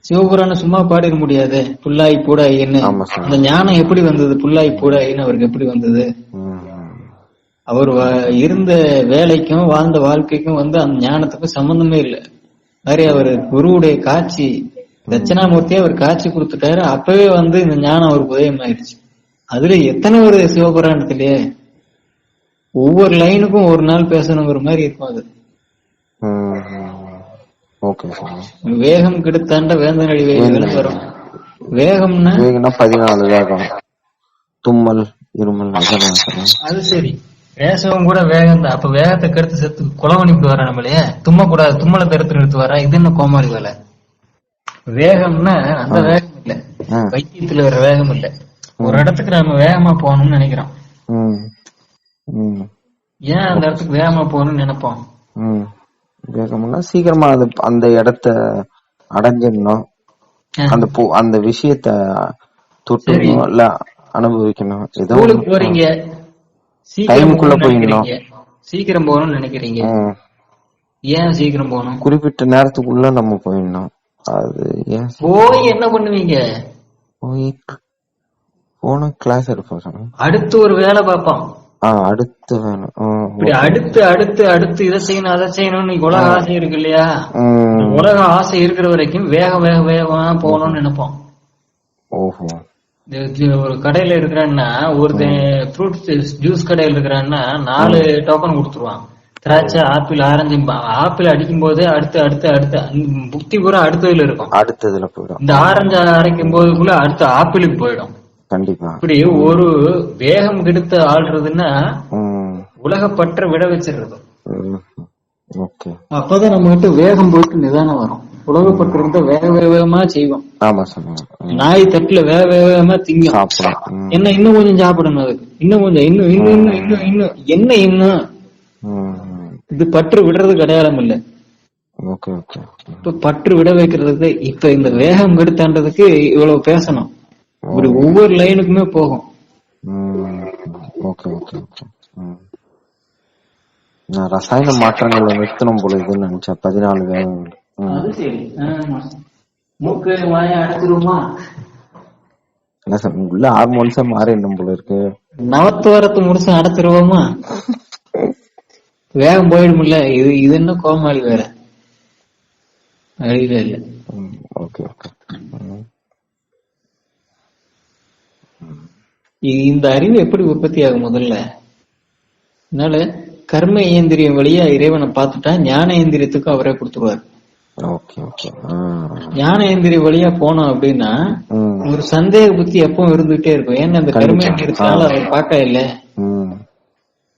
சிவபுராணம் சும்மா பாடிட முடியாது. புல்லாய் பூடாயின்னு அந்த ஞானம் எப்படி வந்தது? புல்லாய் பூடாயின்னு அவருக்கு எப்படி வந்தது? அவர் இருந்த வேலைக்கும் வாழ்ந்த வாழ்க்கைக்கும் அந்த ஞானத்துக்கும் சம்பந்தமே இல்லை. மாதிரி அவர் குருவுடைய காட்சி தட்சிணாமூர்த்தியா அவர் காட்சி கொடுத்துட்டாரு. அப்பவே இந்த ஞானம் அவருக்கு உதயமாயிருச்சு. அதுல எத்தனை ஒரு சிவபுராணத்திலேயே ஒவ்வொரு லைனுக்கும் ஒரு நாள் பேசணுங்கிற மாதிரி இருக்கும். அது வேகம் கெடுத்தாண்ட வேந்தனடி வேகம் வரும். வேகம்னா 14 வேகம், தும்மல், இருமல். அது சரி, பேசவும் கூட வேகம் தான். அப்ப வேகத்தை கெடுத்து செத்து குளவணிப்பு வர நம்மளையே தும்ம கூடாது, தும்மலை தடுத்து நிறுத்து வர. இது என்ன கோமாளி வேலை? வேகம்னா அந்த வேகம் இல்ல, வைத்தியத்துல வர வேகம் இல்ல. ஒரு இடத்துக்கு நம்ம வேகமா போகணும்னு நினைக்கிறோம். ஏன் அந்த இடத்துக்கு வேகமா போகணும்னு நினைப்போம்? வேகம்னா சீக்கிரமா அந்த இடத்த அடைஞ்சிடணும், அந்த விஷயத்த தொட்டுணும், இல்ல அனுபவிக்கணும். ஏதோ போறீங்க, டைமுக்குள்ள போயிடணும், சீக்கிரம் போகணும்னு நினைக்கிறீங்க. ஏன் சீக்கிரம் போகணும்? குறிப்பிட்ட நேரத்துக்குள்ள நம்ம போயிடணும். அது ஏன் போய் என்ன பண்ணுவீங்க? போன கிளாஸ் எடுப்போம், அடுத்து ஒரு வேலை பார்ப்போம். அடுத்து வேணும், அடுத்து அடுத்து அடுத்து இதை செய்யணும் அதை செய்யணும்னு உலக ஆசை இருக்கு இல்லையா? உலக ஆசை இருக்கிற வரைக்கும் வேக வேக வேகமா போகணும்னு நினைப்போம். ஒரு கடையில இருக்கிறான்னா, ஒருத்தன் ஃப்ரூட் ஜூஸ் கடையில இருக்கிறான்னா 4 டோக்கன் கொடுத்துருவான். திராட்சை, ஆப்பிள், ஆரஞ்சு. ஆப்பிள் அடிக்கும் போதே அடுத்து அடுத்து அடுத்து புக்தி பூரா அடுத்ததுல இருக்கும், அடுத்ததுல போயிடும். இந்த ஆரஞ்சு அரைக்கும் போதுக்குள்ள அடுத்த ஆப்பிளுக்கு போயிடும். கண்டிப்பா. இப்படி ஒரு வேகம் கெடுத்து ஆள்றதுன்னா உலகப்பற்ற விட வச்சிருது. அப்பதான் நம்ம கிட்ட வேகம் போயிட்டு நிதானம் வரும். உலகப்பற்று இருந்தா வேக வேகமா செய்வோம். நாய் தட்டுல வேக வேகமா திங்கும். என்ன இன்னும் கொஞ்சம் சாப்பிடணும், அதுக்கு இன்னும் கொஞ்சம், இன்னும் இன்னும் இன்னும் இன்னும் இன்னும் என்ன இன்னும். இது பற்று விடுறது அடையாளம் இல்ல. இப்ப பற்று விட வைக்கிறதுக்கு இப்ப இந்த வேகம் கெடுத்தாண்டதுக்கு இவ்வளவு பேசணும். ஒவ்வொரு லைனுக்குமே போகும். ரசாயன மாற்றங்களை நிறுத்தணும் போல இதுன்னு நினைச்சேன். 14 வேகங்கள். அது சரி, மூக்கு வாய அடைச்சிருமா? உள்ள ஹார்மோன்ஸா மாறிடும் போல இருக்கு. நவத்துவரத்து முடிச்சு அடைச்சிருவோமா? வேகம் போயிடும்ல. இது என்ன கோமாளி வேற? அறியல இல்ல. இந்த அறிவு எப்படி உற்பத்தி ஆகும்? முதல்ல அதனால கர்ம இயந்திரியம் வழியா இறைவனை பார்த்துட்டா ஞான இயந்திரியத்துக்கும் அவரே கொடுத்துருவாரு. ஞான இயந்திரிய வழியா போனோம் அப்படின்னா ஒரு சந்தேக புத்தி எப்பவும் இருந்துகிட்டே இருக்கும். ஏன்னா அந்த கர்ம இயந்திரத்தினால அவர் பார்க்க இல்ல,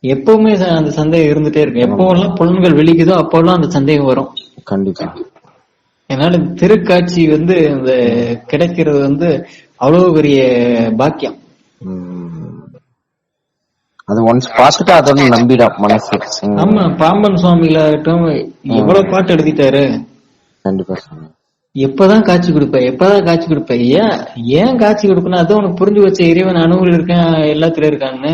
எப்பவுமே அந்த சந்தேகம் இருந்துட்டே இருக்கும். எப்பவெல்லாம் புலன்கள் வெளிக்குதோ அப்போல்லாம் அந்த சந்தேகம் வரும். கண்டிப்பா. அதனால திருக்காட்சி இந்த கிடைக்கிறது அவ்வளவு பெரிய பாக்கியம். அது ஒன்ஸ் பார்த்துட்டு அதோட நம்பிடும் மனசு. ஆமா, பாம்பன் சுவாமிகளாகட்டும் எவ்வளவு பாட்டு எழுதிட்டாரு. கண்டிப்பா. எப்பதான் காட்சி கொடுப்ப, எப்பதான் காட்சி கொடுப்ப, ஏன் காட்சி கொடுக்கணும்? அதான் உனக்கு புரிஞ்சு வச்ச இறைவன் அணுவில் இருக்கான், எல்லாத்துல இருக்கான்னு.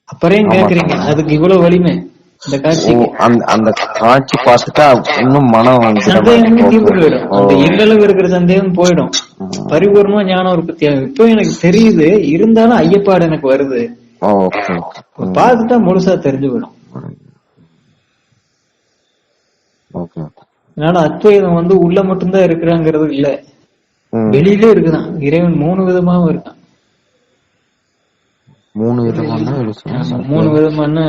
அப்புறம் கேக்குறீங்க அதுக்கு இவ்வளவு வலிமை இந்த காட்சி. அந்த காட்சி பார்த்துட்டா இன்னும் மனம் தீர்ந்து போயிடும். அந்த எங்களவு இருக்கிற சந்தேகம் போயிடும். பரிபூர்ணமா ஞானம் உற்பத்தி ஆகும். இப்போ எனக்கு தெரியுது, இருந்தாலும் ஐயப்பாடு எனக்கு வருது. பார்த்துட்டா முழுசா தெரிஞ்சு போயிடும். அதனால அத்வைதம் உள்ள மட்டும்தான் இருக்கிறாங்கிறது இல்ல, வெளியிலே இருக்குதான். இறைவன் 3 விதமாவும் இருக்கான். 3 விதமான